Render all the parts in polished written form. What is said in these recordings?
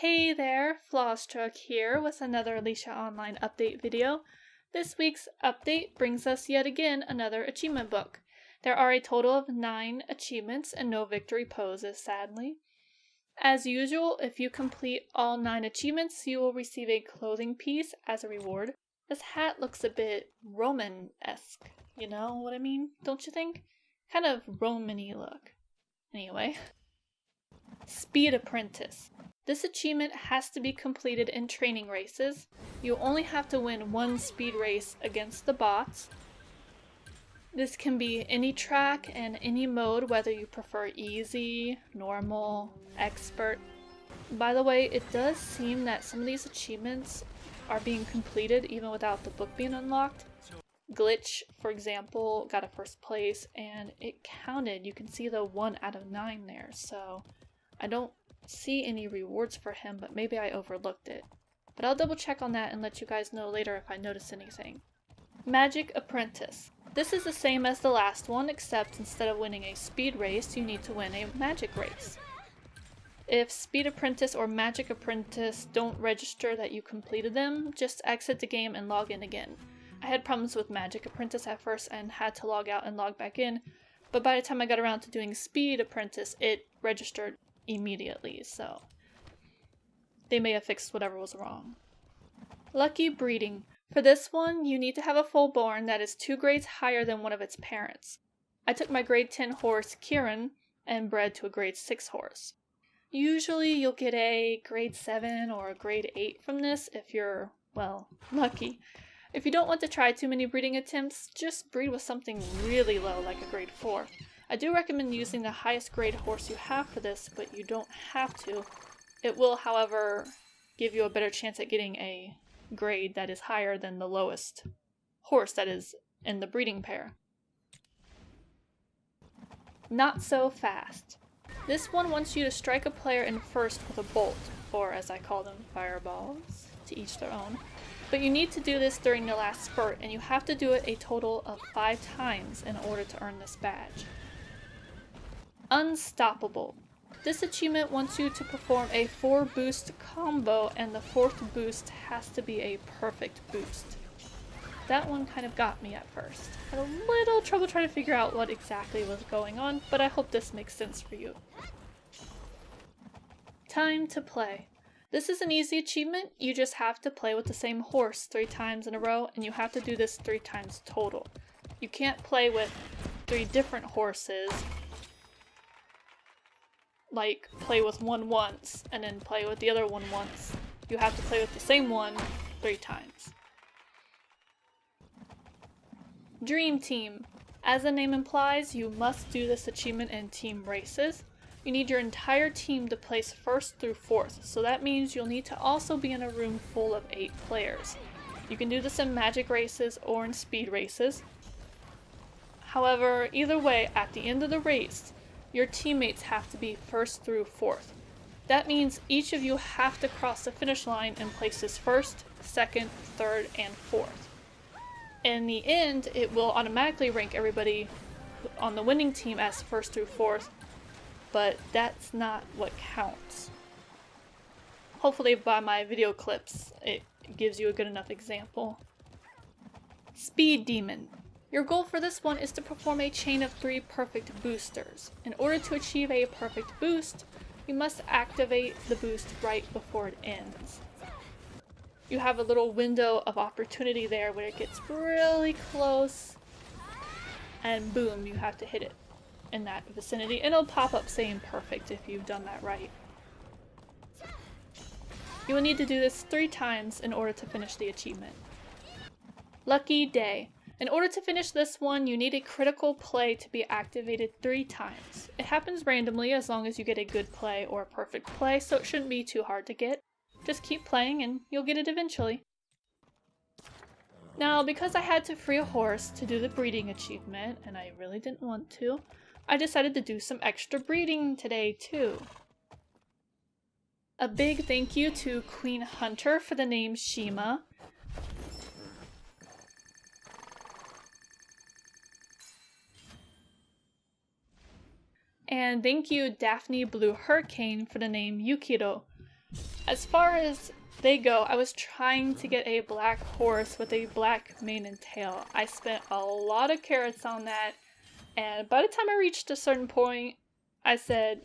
Hey there, Flawestruck here with another Alicia Online update video. This week's update brings us yet again another achievement book. There are a total of 9 achievements and no victory poses, sadly. As usual, if you complete all 9 achievements, you will receive a clothing piece as a reward. This hat looks a bit Roman-esque, you know what I mean, don't you think? Kind of Roman-y look. Anyway. Speed Apprentice. This achievement has to be completed in training races. You only have to win 1 speed race against the bots. This can be any track and any mode, whether you prefer easy, normal, expert. By the way, it does seem that some of these achievements are being completed even without the book being unlocked. Glitch, for example, got a 1st place and it counted. You can see the 1 out of 9 there, so I don't see any rewards for him, but maybe I overlooked it. But I'll double check on that and let you guys know later if I notice anything. Magic Apprentice. This is the same as the last one, except instead of winning a speed race, you need to win a magic race. If Speed Apprentice or Magic Apprentice don't register that you completed them, just exit the game and log in again. I had problems with Magic Apprentice at first and had to log out and log back in, but by the time I got around to doing Speed Apprentice, it registered immediately, so they may have fixed whatever was wrong. Lucky Breeding. For this one, you need to have a full-born that is 2 grades higher than one of its parents. I took my grade 10 horse, Kieran, and bred to a grade 6 horse. Usually you'll get a grade 7 or a grade 8 from this if you're, well, lucky. If you don't want to try too many breeding attempts, just breed with something really low like a grade 4. I do recommend using the highest grade horse you have for this, but you don't have to. It will, however, give you a better chance at getting a grade that is higher than the lowest horse that is in the breeding pair. Not so fast. This one wants you to strike a player in first with a bolt, or as I call them, fireballs, to each their own. But you need to do this during the last spurt, and you have to do it a total of 5 times in order to earn this badge. Unstoppable. This achievement wants you to perform a 4 boost combo, and the 4th boost has to be a perfect boost. That one kind of got me at first. Had a little trouble trying to figure out what exactly was going on, but I hope this makes sense for you. Time to play. This is an easy achievement. You just have to play with the same horse 3 times in a row, and you have to do this 3 times total. You can't play with 3 different horses, like play with one once and then play with the other one once. You have to play with the same one 3 times. Dream Team. As the name implies, you must do this achievement in team races. You need your entire team to place 1st through 4th, so that means you'll need to also be in a room full of 8 players. You can do this in magic races or in speed races. However, either way, at the end of the race, your teammates have to be 1st through 4th. That means each of you have to cross the finish line in places 1st, 2nd, 3rd, and 4th. In the end, it will automatically rank everybody on the winning team as 1st through 4th, but that's not what counts. Hopefully by my video clips, it gives you a good enough example. Speed Demon. Your goal for this one is to perform a chain of 3 perfect boosters. In order to achieve a perfect boost, you must activate the boost right before it ends. You have a little window of opportunity there where it gets really close, and boom, you have to hit it in that vicinity, and it'll pop up saying perfect if you've done that right. You will need to do this 3 times in order to finish the achievement. Lucky Day. In order to finish this one, you need a critical play to be activated 3 times. It happens randomly as long as you get a good play or a perfect play, so it shouldn't be too hard to get. Just keep playing and you'll get it eventually. Now, because I had to free a horse to do the breeding achievement, and I really didn't want to, I decided to do some extra breeding today too. A big thank you to Queen Hunter for the name Shima. And thank you Daphne Blue Hurricane for the name Yukiro. as far as they go, I was trying to get a black horse with a black mane and tail. I spent a lot of carrots on that, and by the time I reached a certain point, I said,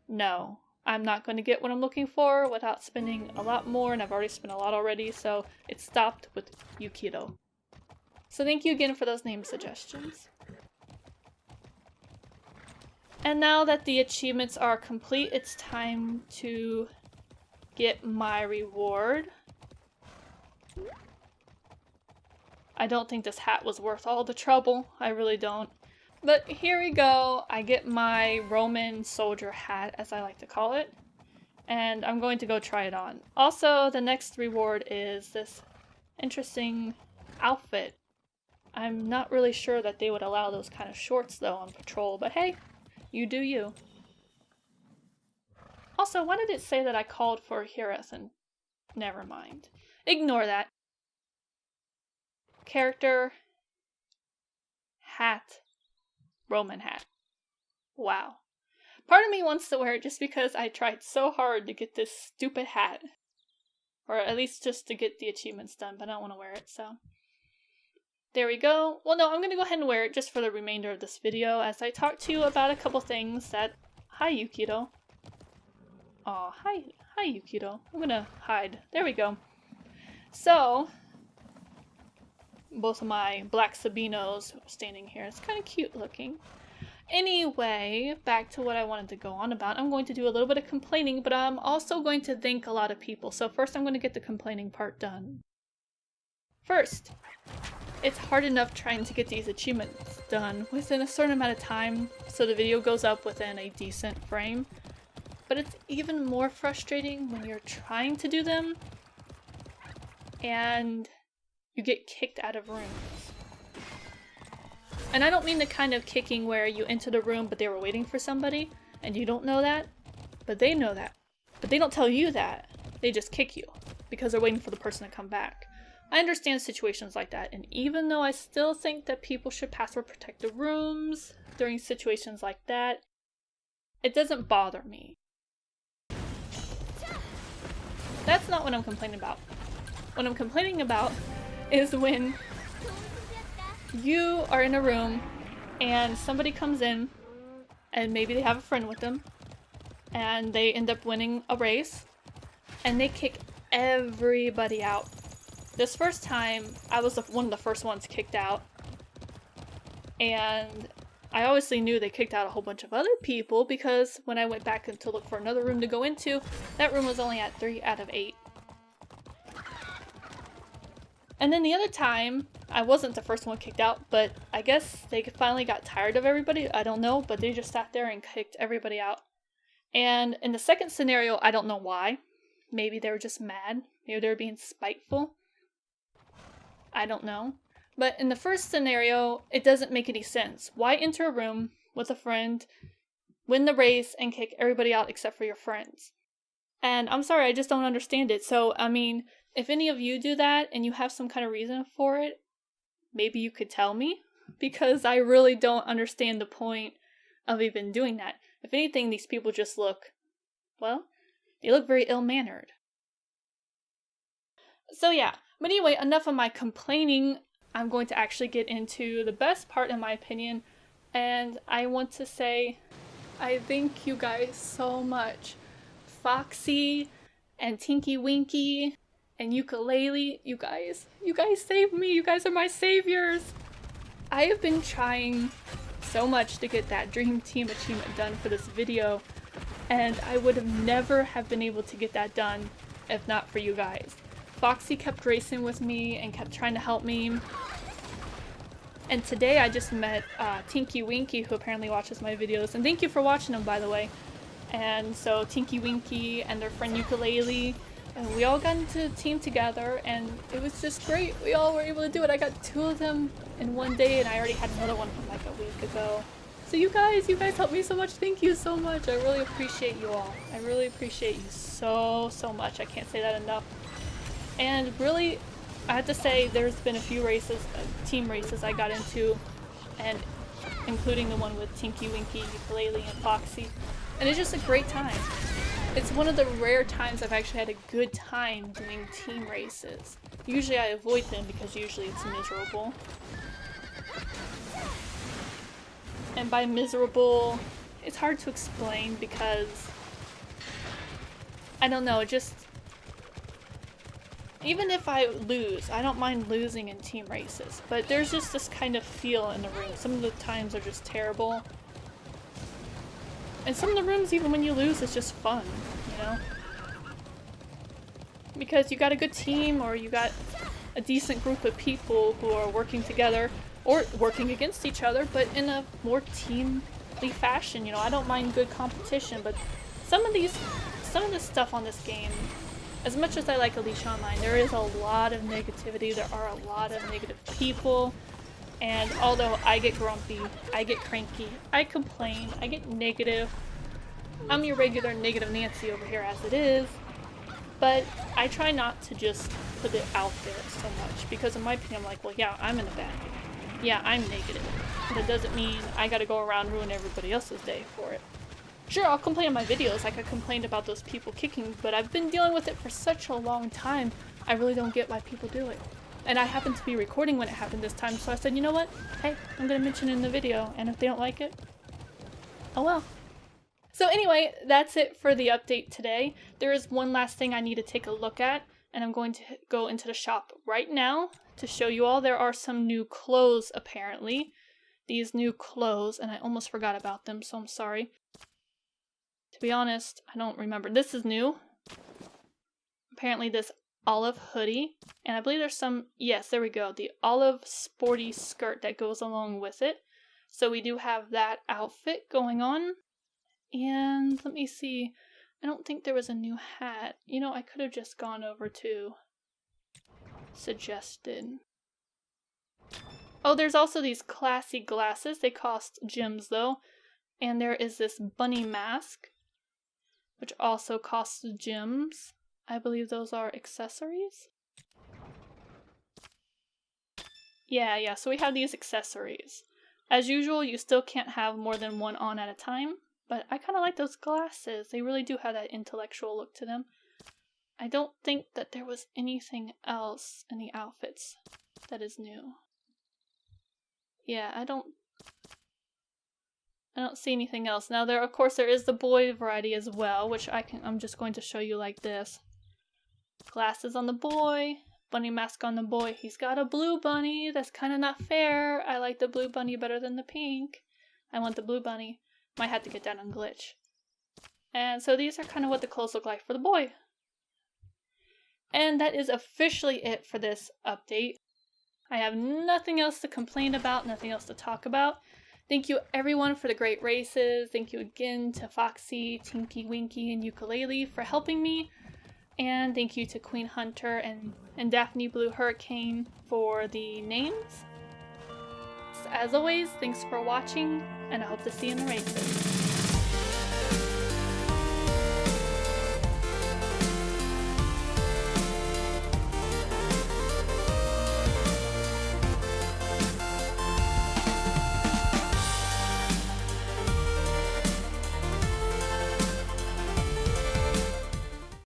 no, I'm not going to get what I'm looking for without spending a lot more, and I've already spent a lot already, so it stopped with Yukito. So thank you again for those name suggestions. And now that the achievements are complete, it's time to get my reward. I don't think this hat was worth all the trouble. I really don't. But here we go. I get my Roman soldier hat, as I like to call it. And I'm going to go try it on. Also, the next reward is this interesting outfit. I'm not really sure that they would allow those kind of shorts though on patrol, but hey, you do you. Also, why did it say that I called for Hireth and never mind. Ignore that. Character, hat, Roman hat. Wow. Part of me wants to wear it just because I tried so hard to get this stupid hat. Or at least just to get the achievements done, but I don't want to wear it, so. There we go. Well, no, I'm going to go ahead and wear it just for the remainder of this video as I talk to you about a couple things that... Hi, Yukito. Aw, hi, Yukito. I'm going to hide. There we go. So, both of my black Sabinos standing here. It's kind of cute looking. Anyway, back to what I wanted to go on about. I'm going to do a little bit of complaining, but I'm also going to thank a lot of people. So first I'm going to get the complaining part done. First, it's hard enough trying to get these achievements done within a certain amount of time so the video goes up within a decent frame. But it's even more frustrating when you're trying to do them and you get kicked out of rooms. And I don't mean the kind of kicking where you enter the room but they were waiting for somebody and you don't know that, but they know that. But they don't tell you that. They just kick you because they're waiting for the person to come back. I understand situations like that, and even though I still think that people should password protect the rooms during situations like that, it doesn't bother me. That's not what I'm complaining about. What I'm complaining about is when you are in a room and somebody comes in and maybe they have a friend with them and they end up winning a race and they kick everybody out. This first time, I was one of the first ones kicked out, and I obviously knew they kicked out a whole bunch of other people because when I went back to look for another room to go into, that room was only at 3 out of 8. And then the other time, I wasn't the first one kicked out, but I guess they finally got tired of everybody, I don't know, but they just sat there and kicked everybody out. And in the second scenario, I don't know why. Maybe they were just mad, maybe they were being spiteful. I don't know. But in the first scenario, it doesn't make any sense. Why enter a room with a friend, win the race, and kick everybody out except for your friends? And I'm sorry, I just don't understand it. So, I mean, if any of you do that and you have some kind of reason for it, maybe you could tell me, because I really don't understand the point of even doing that. If anything, these people just look, well, they look very ill-mannered. So yeah. But anyway, enough of my complaining. I'm going to actually get into the best part in my opinion, and I want to say I thank you guys so much. Foxy and Tinky Winky and Ukulele, you guys saved me. You guys are my saviors. I have been trying so much to get that Dream Team achievement done for this video, and I would have never have been able to get that done if not for you guys. Foxy kept racing with me and kept trying to help me. And today I just met Tinky Winky, who apparently watches my videos. And thank you for watching them, by the way. And so Tinky Winky and their friend Ukulele, and we all got into a team together, and it was just great. We all were able to do it. I got 2 of them in one day, and I already had another one from like a week ago. So you guys helped me so much. Thank you so much. I really appreciate you all. I really appreciate you so much. I can't say that enough. And really, I have to say there's been a few races, team races I got into, and including the one with Tinky Winky, Ukulele, and Foxy. And it's just a great time. It's one of the rare times I've actually had a good time doing team races. Usually I avoid them because usually it's miserable. And by miserable, it's hard to explain because, I don't know, just, even if I lose, I don't mind losing in team races, but there's just this kind of feel in the room. Some of the times are just terrible. And some of the rooms, even when you lose, it's just fun, you know? Because you got a good team, or you got a decent group of people who are working together, or working against each other, but in a more teamly fashion, you know? I don't mind good competition, but some of the stuff on this game, as much as I like Alicia Online, there is a lot of negativity, there are a lot of negative people. And although I get grumpy, I get cranky, I complain, I get negative, I'm your regular negative Nancy over here as it is, but I try not to just put it out there so much, because in my opinion I'm like, well yeah, I'm in a bad mood. Yeah, I'm negative. But it doesn't mean I gotta go around and ruin everybody else's day for it. Sure, I'll complain in my videos like I complained about those people kicking, but I've been dealing with it for such a long time, I really don't get why people do it. And I happened to be recording when it happened this time, so I said, you know what? Hey, I'm gonna mention it in the video, and if they don't like it, oh well. So anyway, that's it for the update today. There is one last thing I need to take a look at, and I'm going to go into the shop right now to show you all. There are some new clothes, apparently. These new clothes, and I almost forgot about them, so I'm sorry. To be honest, I don't remember. This is new. Apparently this olive hoodie, and I believe there's some, yes, there we go, the olive sporty skirt that goes along with it. So we do have that outfit going on. And let me see, I don't think there was a new hat. You know, I could have just gone over to suggested. Oh, there's also these classy glasses. They cost gems though. And there is this bunny mask, which also costs gems. I believe those are accessories. Yeah, so we have these accessories. As usual, you still can't have more than one on at a time, but I kind of like those glasses. They really do have that intellectual look to them. I don't think that there was anything else in the outfits that is new. Yeah, I don't see anything else. Now of course there is the boy variety as well, which I'm just going to show you like this. Glasses on the boy, bunny mask on the boy. He's got a blue bunny. That's kind of not fair. I like the blue bunny better than the pink. I want the blue bunny. Might have to get that on glitch. And so these are kind of what the clothes look like for the boy. And that is officially it for this update. I have nothing else to complain about, nothing else to talk about. Thank you everyone for the great races. Thank you again to Foxy, Tinky Winky, and Ukulele for helping me. And thank you to Queen Hunter and Daphne Blue Hurricane for the names. As always, thanks for watching, and I hope to see you in the races.